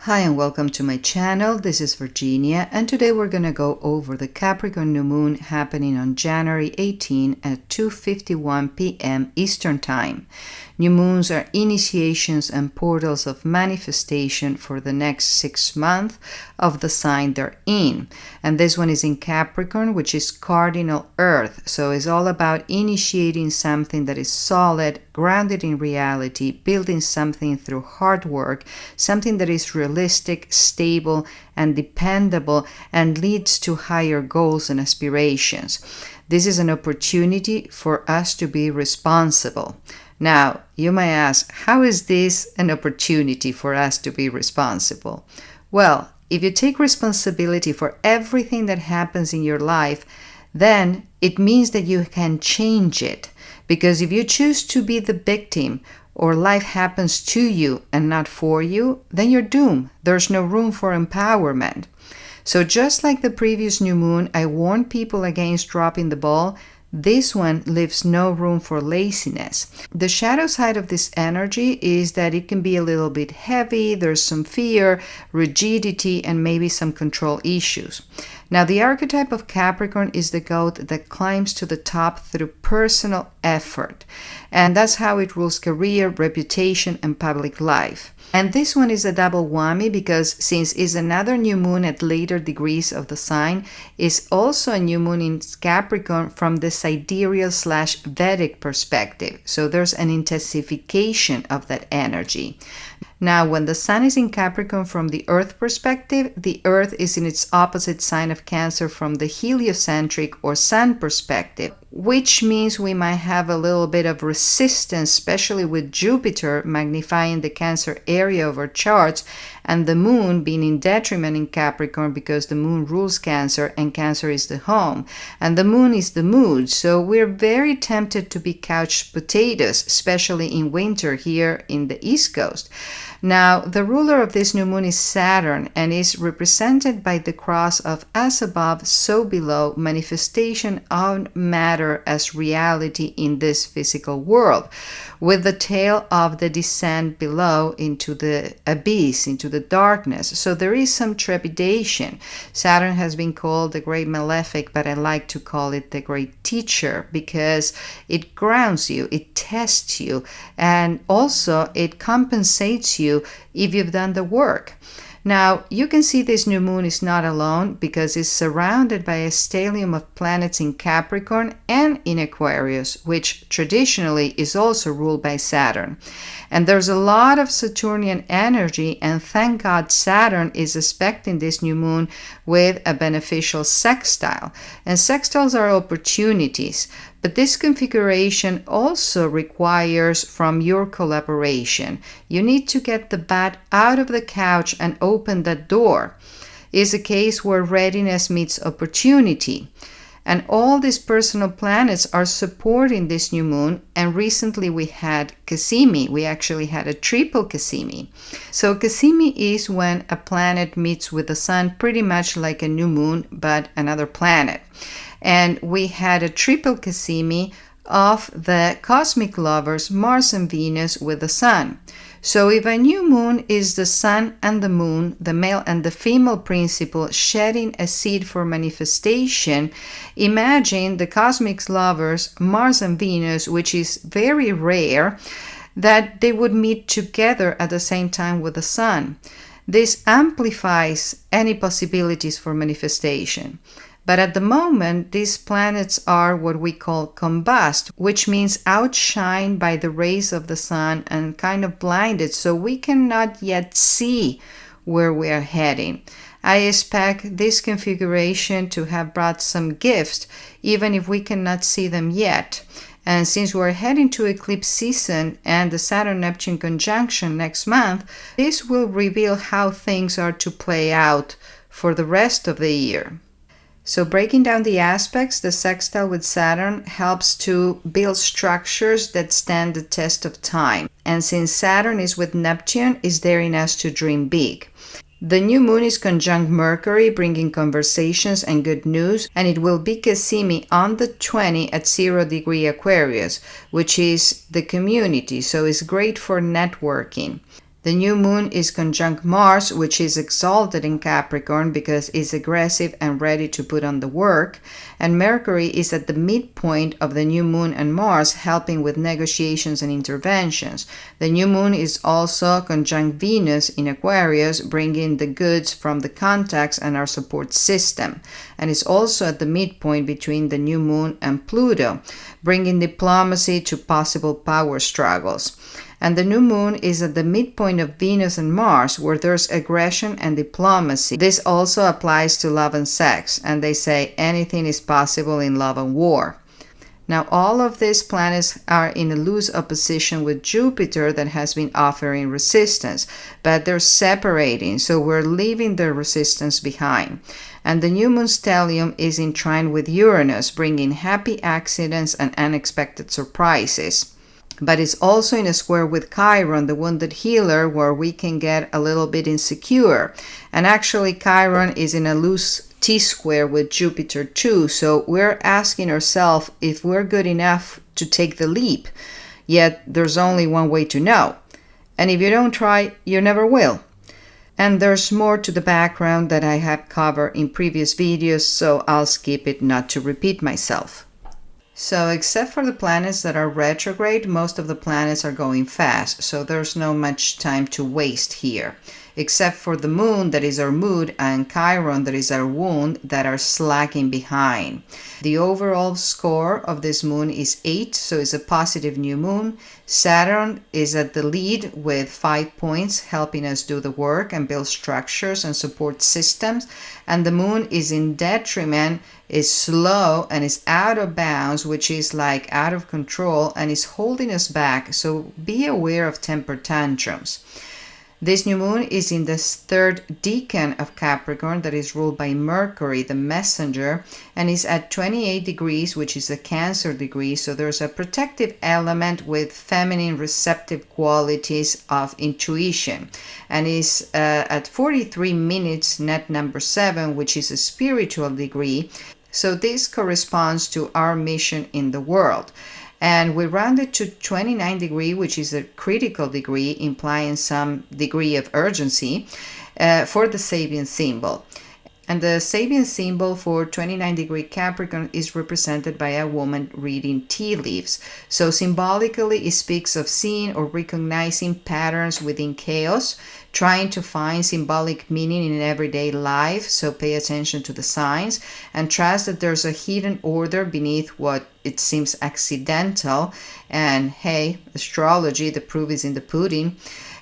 Hi and welcome to my channel. This is Virginia and today we're going to go over the Capricorn new moon happening on January 18 at 2:51 p.m. Eastern Time. New moons are initiations and portals of manifestation for the next 6 months of the sign they're in. And this one is in Capricorn, which is cardinal earth. So it's all about initiating something that is solid, grounded in reality, building something through hard work, something that is realistic, stable, and dependable, and leads to higher goals and aspirations. This is an opportunity for us to be responsible. Now, you may ask, how is this an opportunity for us to be responsible? Well, if you take responsibility for everything that happens in your life, then it means that you can change it. Because if you choose to be the victim, or life happens to you and not for you, then you're doomed. There's no room for empowerment. So just like the previous new moon, I warned people against dropping the ball. This one leaves no room for laziness. The shadow side of this energy is that it can be a little bit heavy, there's some fear, rigidity, and maybe some control issues. Now, the archetype of Capricorn is the goat that climbs to the top through personal effort. And that's how it rules career, reputation, and public life. And this one is a double whammy because since it's another new moon at later degrees of the sign, it's also a new moon in Capricorn from the sidereal/Vedic perspective. So there's an intensification of that energy. Now, when the sun is in Capricorn from the Earth perspective, the Earth is in its opposite sign of Cancer from the heliocentric or sun perspective, which means we might have a little bit of resistance, especially with Jupiter magnifying the Cancer area of our charts and the moon being in detriment in Capricorn because the moon rules Cancer and Cancer is the home and the moon is the mood. So we're very tempted to be couch potatoes, especially in winter here in the East Coast. Now, the ruler of this new moon is Saturn and is represented by the cross of as above, so below, manifestation of matter as reality in this physical world, with the tail of the descent below into the abyss, into the darkness. So there is some trepidation. Saturn has been called the great malefic, but I like to call it the great teacher because it grounds you, it tests you, and also it compensates you if you've done the work. Now, you can see this new moon is not alone because it's surrounded by a stellium of planets in Capricorn and in Aquarius, which traditionally is also ruled by Saturn. And there's a lot of Saturnian energy, and thank God Saturn is aspecting this new moon with a beneficial sextile. And sextiles are opportunities, but this configuration also requires from your collaboration. You need to get the bat out of the couch and open that door. It's a case where readiness meets opportunity. And all these personal planets are supporting this new moon. And recently we had Cassimi. We actually had a triple Cassimi. So Cassimi is when a planet meets with the sun, pretty much like a new moon, but another planet. And we had a triple Cassimi of the cosmic lovers, Mars and Venus, with the sun. So if a new moon is the sun and the moon, the male and the female principle shedding a seed for manifestation, imagine the cosmic lovers, Mars and Venus, which is very rare, that they would meet together at the same time with the sun. This amplifies any possibilities for manifestation. But at the moment, these planets are what we call combust, which means outshined by the rays of the sun and kind of blinded, so we cannot yet see where we are heading. I expect this configuration to have brought some gifts, even if we cannot see them yet. And since we're heading to eclipse season and the Saturn-Neptune conjunction next month, this will reveal how things are to play out for the rest of the year. So breaking down the aspects, the sextile with Saturn helps to build structures that stand the test of time. And since Saturn is with Neptune, is daring us to dream big. The new moon is conjunct Mercury, bringing conversations and good news, and it will be Cassimi on the 20 at 0 degree Aquarius, which is the community, so it's great for networking. The new moon is conjunct Mars, which is exalted in Capricorn because it's aggressive and ready to put on the work. And Mercury is at the midpoint of the new moon and Mars, helping with negotiations and interventions. The new moon is also conjunct Venus in Aquarius, bringing the goods from the contacts and our support system. And it's also at the midpoint between the new moon and Pluto, bringing diplomacy to possible power struggles. And the new moon is at the midpoint of Venus and Mars, where there's aggression and diplomacy. This also applies to love and sex, and they say anything is possible in love and war. Now, all of these planets are in a loose opposition with Jupiter that has been offering resistance, but they're separating, so we're leaving the resistance behind. And the new moon stellium is in trine with Uranus, bringing happy accidents and unexpected surprises. But it's also in a square with Chiron, the wounded healer, where we can get a little bit insecure. And actually, Chiron is in a loose T-square with Jupiter too, so we're asking ourselves if we're good enough to take the leap. Yet there's only one way to know. And if you don't try, you never will. And there's more to the background that I have covered in previous videos, so I'll skip it not to repeat myself. So except for the planets that are retrograde, most of the planets are going fast, so there's no much time to waste here. Except for the moon, that is our mood, and Chiron, that is our wound, that are slacking behind. The overall score of this moon is 8, so it's a positive new moon. Saturn is at the lead with 5 points, helping us do the work and build structures and support systems. And the moon is in detriment, is slow, and is out of bounds, which is like out of control and is holding us back. So be aware of temper tantrums. This new moon is in the third decan of Capricorn, that is ruled by Mercury, the messenger, and is at 28 degrees, which is a Cancer degree. So there's a protective element with feminine receptive qualities of intuition, and is at 43 minutes, net number 7, which is a spiritual degree. So this corresponds to our mission in the world. And we round it to 29 degree, which is a critical degree, implying some degree of urgency for the Sabian symbol. And the Sabian symbol for 29 degree Capricorn is represented by a woman reading tea leaves. So symbolically, it speaks of seeing or recognizing patterns within chaos, trying to find symbolic meaning in everyday life. So pay attention to the signs and trust that there's a hidden order beneath what it seems accidental. And hey, astrology, the proof is in the pudding.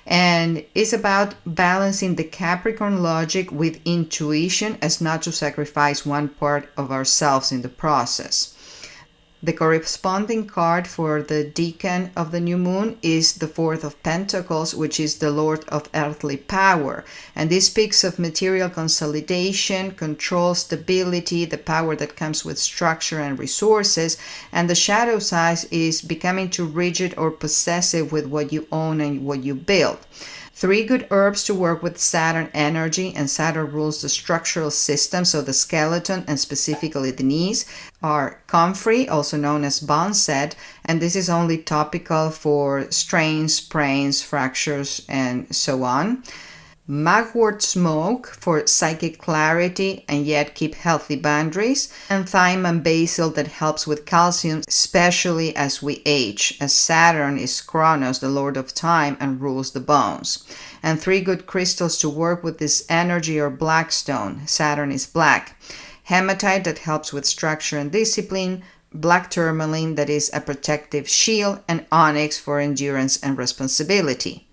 And it's about balancing the Capricorn logic with intuition as not to sacrifice one part of ourselves in the process. The corresponding card for the decan of the new moon is the Fourth of Pentacles, which is the Lord of earthly power. And this speaks of material consolidation, control, stability, the power that comes with structure and resources. And the shadow side is becoming too rigid or possessive with what you own and what you build. 3 good herbs to work with Saturn energy, and Saturn rules the structural system, so the skeleton and specifically the knees, are comfrey, also known as boneset, and this is only topical for strains, sprains, fractures, and so on. Mugwort smoke for psychic clarity and yet keep healthy boundaries, and thyme and basil that helps with calcium, especially as we age, as Saturn is Kronos, the lord of time, and rules the bones. And 3 good crystals to work with this energy are blackstone, Saturn is black, hematite that helps with structure and discipline, black tourmaline that is a protective shield, and onyx for endurance and responsibility.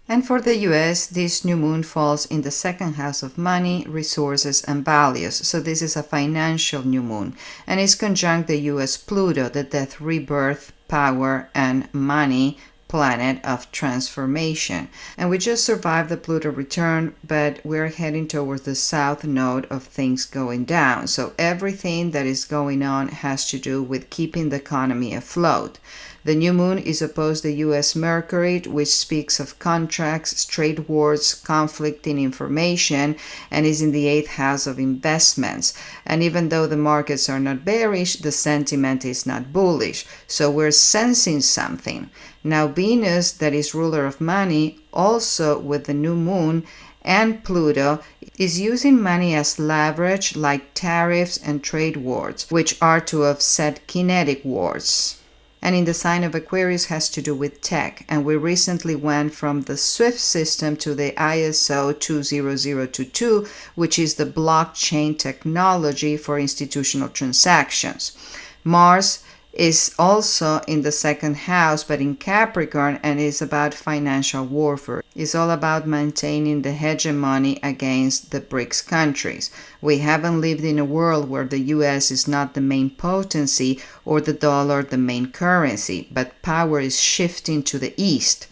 And for the US, this new moon falls in the second house of money, resources, and values. So this is a financial new moon, and is conjunct the US Pluto, the death, rebirth, power, and money planet of transformation. And we just survived the Pluto return, but we're heading towards the south node of things going down. So everything that is going on has to do with keeping the economy afloat. The new moon is opposed to U.S. Mercury, which speaks of contracts, trade wars, conflict in information, and is in the 8th house of investments. And even though the markets are not bearish, the sentiment is not bullish. So we're sensing something. Now Venus, that is ruler of money, also with the new moon, and Pluto is using money as leverage, like tariffs and trade wars, which are to offset kinetic wars. And in the sign of Aquarius has to do with tech, and we recently went from the SWIFT system to the ISO 20022, which is the blockchain technology for institutional transactions. Mars is also in the 2nd house, but in Capricorn, and is about financial warfare. It's all about maintaining the hegemony against the BRICS countries. We haven't lived in a world where the US is not the main potency or the dollar the main currency, but power is shifting to the east.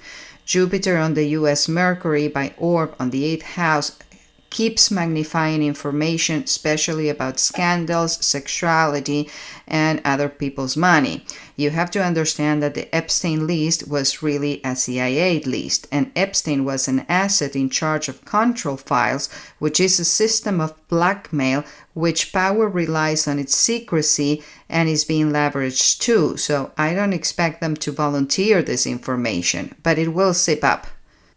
Jupiter on the US Mercury by orb on the 8th house keeps magnifying information, especially about scandals, sexuality, and other people's money. You have to understand that the Epstein list was really a CIA list, and Epstein was an asset in charge of control files, which is a system of blackmail which power relies on its secrecy and is being leveraged too. So I don't expect them to volunteer this information, but it will sip up.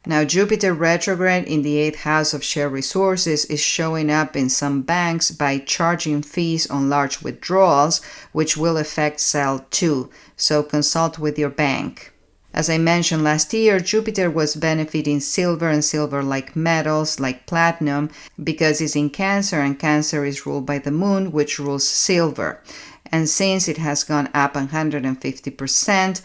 Now, Jupiter retrograde in the 8th house of shared resources is showing up in some banks by charging fees on large withdrawals, which will affect sell too. So consult with your bank. As I mentioned last year, Jupiter was benefiting silver and silver-like metals like platinum because it's in Cancer, and Cancer is ruled by the moon, which rules silver. And since it has gone up 150%,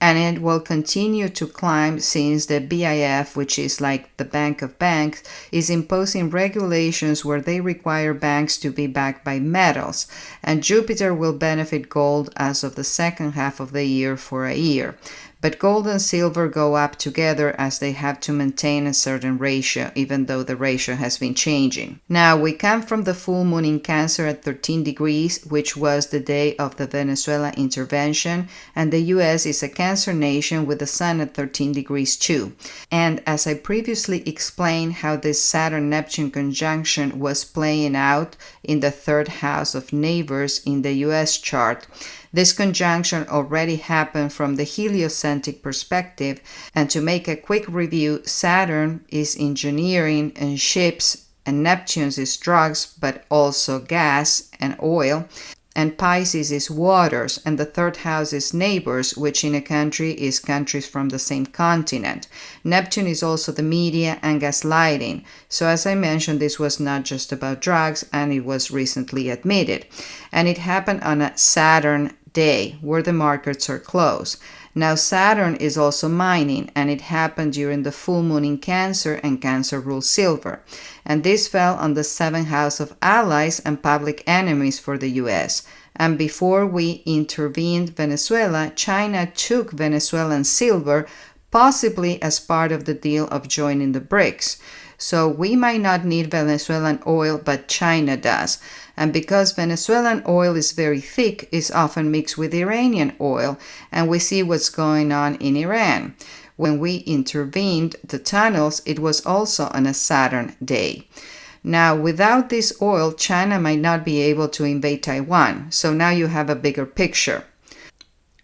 and it will continue to climb since the BIF, which is like the Bank of Banks, is imposing regulations where they require banks to be backed by metals. And Jupiter will benefit gold as of the 2nd half of the year for a year. But gold and silver go up together as they have to maintain a certain ratio, even though the ratio has been changing. Now, we come from the full moon in Cancer at 13 degrees, which was the day of the Venezuela intervention, and the US is a Cancer nation with the sun at 13 degrees too. And as I previously explained how this Saturn-Neptune conjunction was playing out in the 3rd house of neighbors in the US chart, this conjunction already happened from the heliocentric perspective, and to make a quick review, Saturn is engineering and ships, and Neptune is drugs, but also gas and oil, and Pisces is waters, and the 3rd house is neighbors, which in a country is countries from the same continent. Neptune is also the media and gaslighting. So as I mentioned, this was not just about drugs, and it was recently admitted. And it happened on a Saturn day where the markets are closed. Now Saturn is also mining, and it happened during the full moon in Cancer, and Cancer rules silver. And this fell on the 7th house of allies and public enemies for the US. And before we intervened Venezuela, China took Venezuelan silver, possibly as part of the deal of joining the BRICS. So we might not need Venezuelan oil, but China does. And because Venezuelan oil is very thick, it's often mixed with Iranian oil, and we see what's going on in Iran. When we intervened the tunnels, it was also on a Saturn day. Now, without this oil, China might not be able to invade Taiwan. So now you have a bigger picture.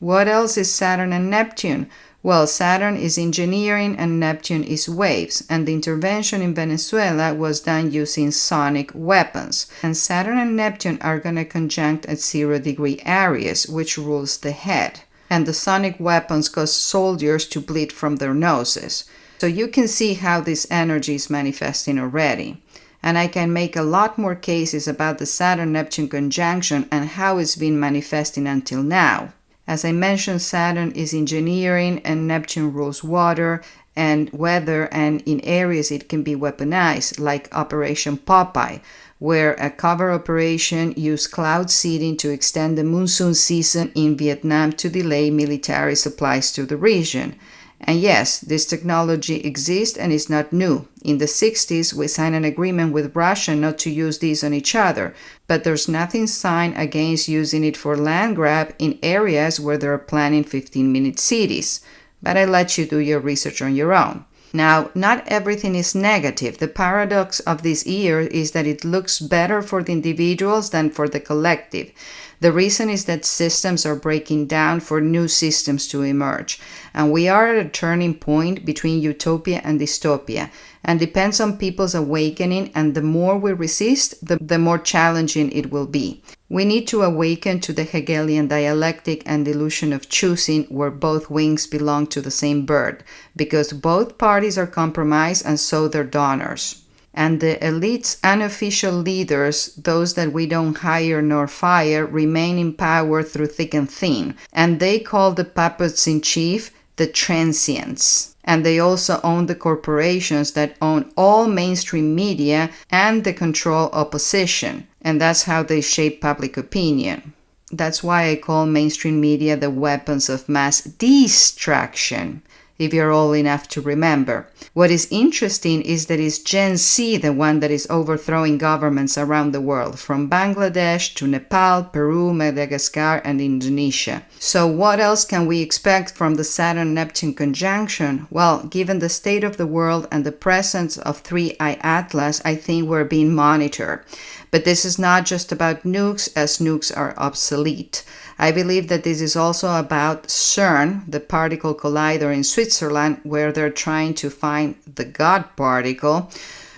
What else is Saturn and Neptune? Well, Saturn is engineering and Neptune is waves, and the intervention in Venezuela was done using sonic weapons. And Saturn and Neptune are going to conjunct at 0-degree Aries, which rules the head. And the sonic weapons cause soldiers to bleed from their noses. So you can see how this energy is manifesting already. And I can make a lot more cases about the Saturn-Neptune conjunction and how it's been manifesting until now. As I mentioned, Saturn is engineering and Neptune rules water and weather, and in areas it can be weaponized, like Operation Popeye, where a cover operation used cloud seeding to extend the monsoon season in Vietnam to delay military supplies to the region. And yes, this technology exists and is not new. In the 60s, we signed an agreement with Russia not to use these on each other, but there's nothing signed against using it for land grab in areas where they're planning 15-minute cities. But I let you do your research on your own. Now, not everything is negative. The paradox of this year is that it looks better for the individuals than for the collective. The reason is that systems are breaking down for new systems to emerge. And we are at a turning point between utopia and dystopia. And depends on people's awakening, and the more we resist, the more challenging it will be. We need to awaken to the Hegelian dialectic and illusion of choosing, where both wings belong to the same bird, because both parties are compromised and so their donors. And the elite's unofficial leaders, those that we don't hire nor fire, remain in power through thick and thin. And they call the puppets in chief the transients. And they also own the corporations that own all mainstream media and the control opposition. And that's how they shape public opinion. That's why I call mainstream media the weapons of mass distraction, if you're old enough to remember. What is interesting is that it's Gen Z the one that is overthrowing governments around the world, from Bangladesh to Nepal, Peru, Madagascar, and Indonesia. So what else can we expect from the Saturn-Neptune conjunction? Well, given the state of the world and the presence of 3i Atlas, I think we're being monitored. But this is not just about nukes, as nukes are obsolete. I believe that this is also about CERN, the particle collider in Switzerland, where they're trying to find the God particle,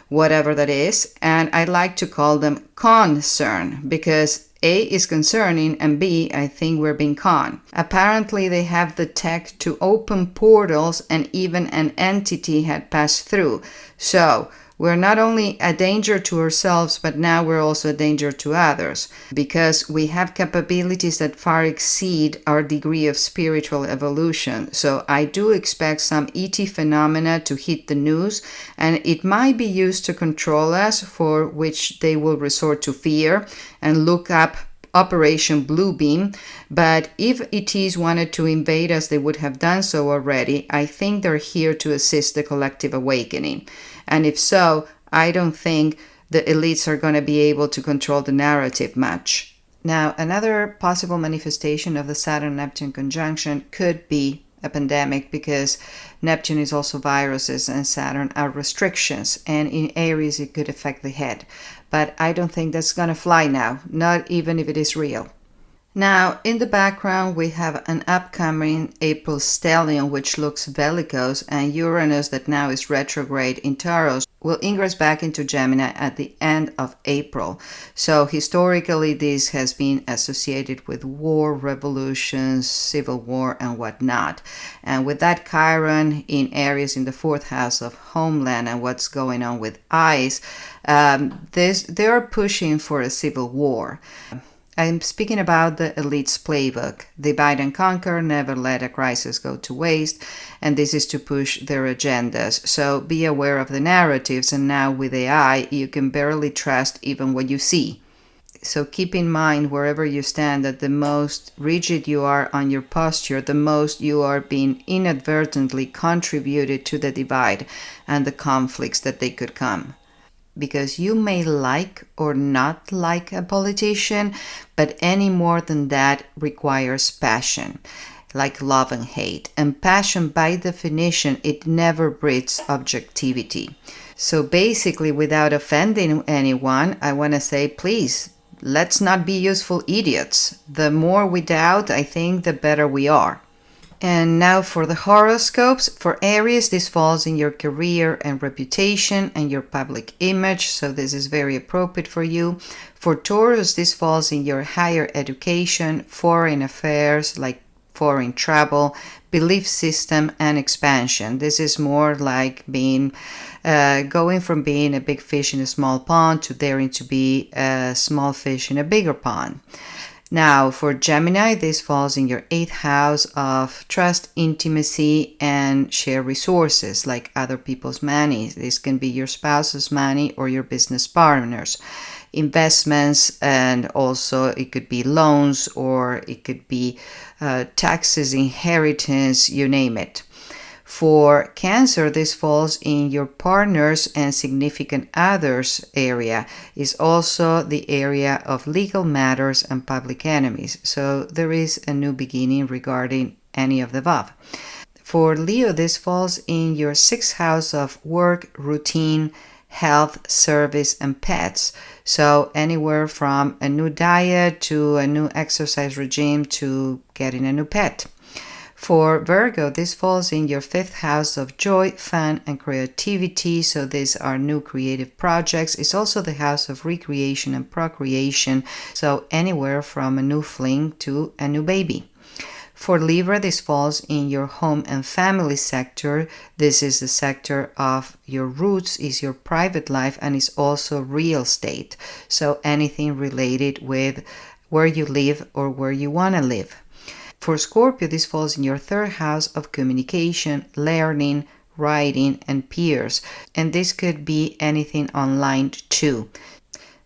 whatever that is, and I like to call them concern, because A is concerning, and B, I think we're being conned. Apparently, they have the tech to open portals, and even an entity had passed through. So, we're not only a danger to ourselves, but now we're also a danger to others, because we have capabilities that far exceed our degree of spiritual evolution. So I do expect some ET phenomena to hit the news, and it might be used to control us, for which they will resort to fear and look up Operation Bluebeam. But if ETs wanted to invade us, they would have done so already. I think they're here to assist the collective awakening. And if so, I don't think the elites are going to be able to control the narrative much. Now, another possible manifestation of the Saturn-Neptune conjunction could be a pandemic, because Neptune is also viruses and Saturn are restrictions, and in Aries it could affect the head. But I don't think that's going to fly now, not even if it is real. Now, in the background, we have an upcoming April stellium, which looks bellicose, and Uranus, that now is retrograde in Taurus, will ingress back into Gemini at the end of April. So historically, this has been associated with war, revolutions, civil war, and whatnot. And with that Chiron in Aries in the 4th house of homeland and what's going on with ICE, they are pushing for a civil war. I'm speaking about the elite's playbook. Divide and conquer, never let a crisis go to waste, and this is to push their agendas. So be aware of the narratives, and now with AI, you can barely trust even what you see. So keep in mind, wherever you stand, that the most rigid you are on your posture, the most you are being inadvertently contributed to the divide and the conflicts that they could come. Because you may like or not like a politician, but any more than that requires passion, like love and hate. And passion, by definition, it never breeds objectivity. So basically, without offending anyone, I want to say, please, let's not be useful idiots. The more we doubt, I think, the better we are. And now for the horoscopes. For Aries, this falls in your career and reputation and your public image, so this is very appropriate for you. For Taurus, this falls in your higher education, foreign affairs like foreign travel, belief system, and expansion. This is more like being going from being a big fish in a small pond to daring to be a small fish in a bigger pond. Now, for Gemini, this falls in your 8th house of trust, intimacy, and share resources, like other people's money. This can be your spouse's money or your business partner's. Investments, and also it could be loans, or it could be taxes, inheritance, you name it. For Cancer, this falls in your partners and significant others area. Is also the area of legal matters and public enemies. So there is a new beginning regarding any of the above. For Leo, this falls in your 6th house of work, routine, health, service, and pets. So anywhere from a new diet to a new exercise regime to getting a new pet. For Virgo, this falls in your 5th house of joy, fun, and creativity. So these are new creative projects. It's also the house of recreation and procreation. So anywhere from a new fling to a new baby. For Libra, this falls in your home and family sector. This is the sector of your roots, is your private life, and is also real estate. So anything related with where you live or where you want to live. For Scorpio, this falls in your 3rd house of communication, learning, writing, and peers. And this could be anything online too.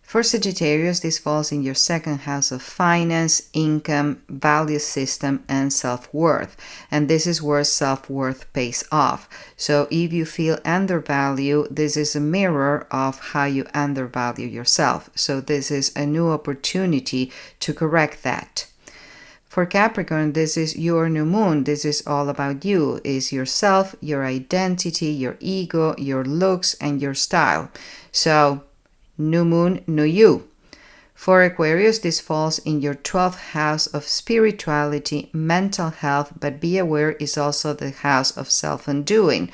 For Sagittarius, this falls in your 2nd house of finance, income, value system, and self-worth. And this is where self-worth pays off. So if you feel undervalued, this is a mirror of how you undervalue yourself. So this is a new opportunity to correct that. For Capricorn, this is your new moon. This is all about you. It's yourself, your identity, your ego, your looks, and your style. So, new moon, new you. For Aquarius, this falls in your 12th house of spirituality, mental health, but be aware it's also the house of self-undoing.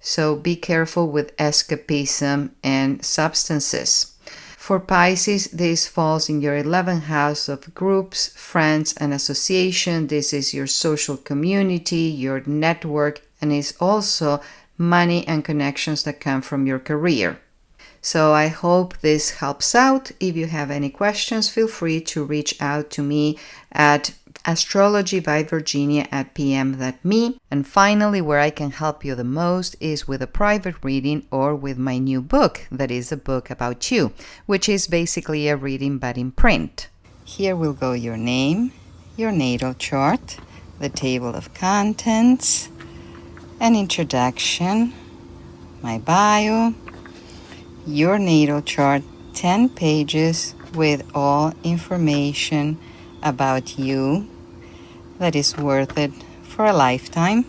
So be careful with escapism and substances. For Pisces, this falls in your 11th house of groups, friends, and association. This is your social community, your network, and is also money and connections that come from your career. So I hope this helps out. If you have any questions, feel free to reach out to me at astrologybyvirginia@pm.me. And finally, where I can help you the most is with a private reading or with my new book, that is a book about you, which is basically a reading but in print. Here will go your name, your natal chart, the table of contents, an introduction, my bio, your natal chart, 10 pages with all information about you that is worth it for a lifetime,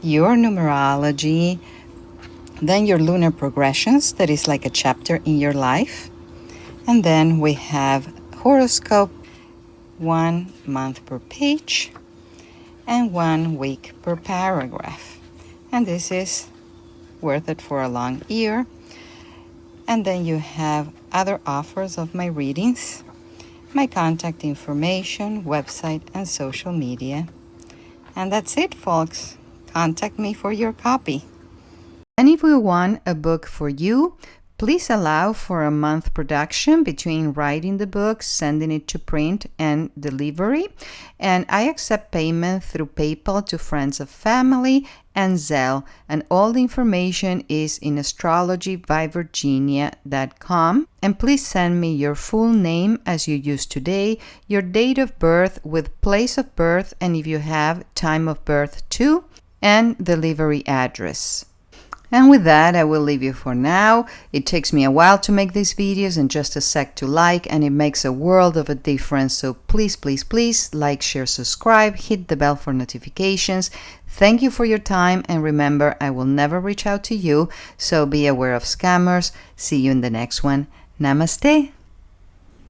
your numerology, then your lunar progressions, that is like a chapter in your life, and then we have horoscope, 1 month per page and 1 week per paragraph, and this is worth it for a long year. And then you have other offers of my readings, my contact information, website, and social media. And that's it, folks. Contact me for your copy. And if you want a book for you, please allow for a month production between writing the book, sending it to print, and delivery. And I accept payment through PayPal to friends of family and Zelle. And all the information is in astrologybyvirginia.com. And please send me your full name as you use today, your date of birth with place of birth, and if you have time of birth too, and delivery address. And with that, I will leave you for now. It takes me a while to make these videos and just a sec to like, and it makes a world of a difference. So please, please, please like, share, subscribe, hit the bell for notifications. Thank you for your time, and remember, I will never reach out to you, so be aware of scammers. See you in the next one. Namaste.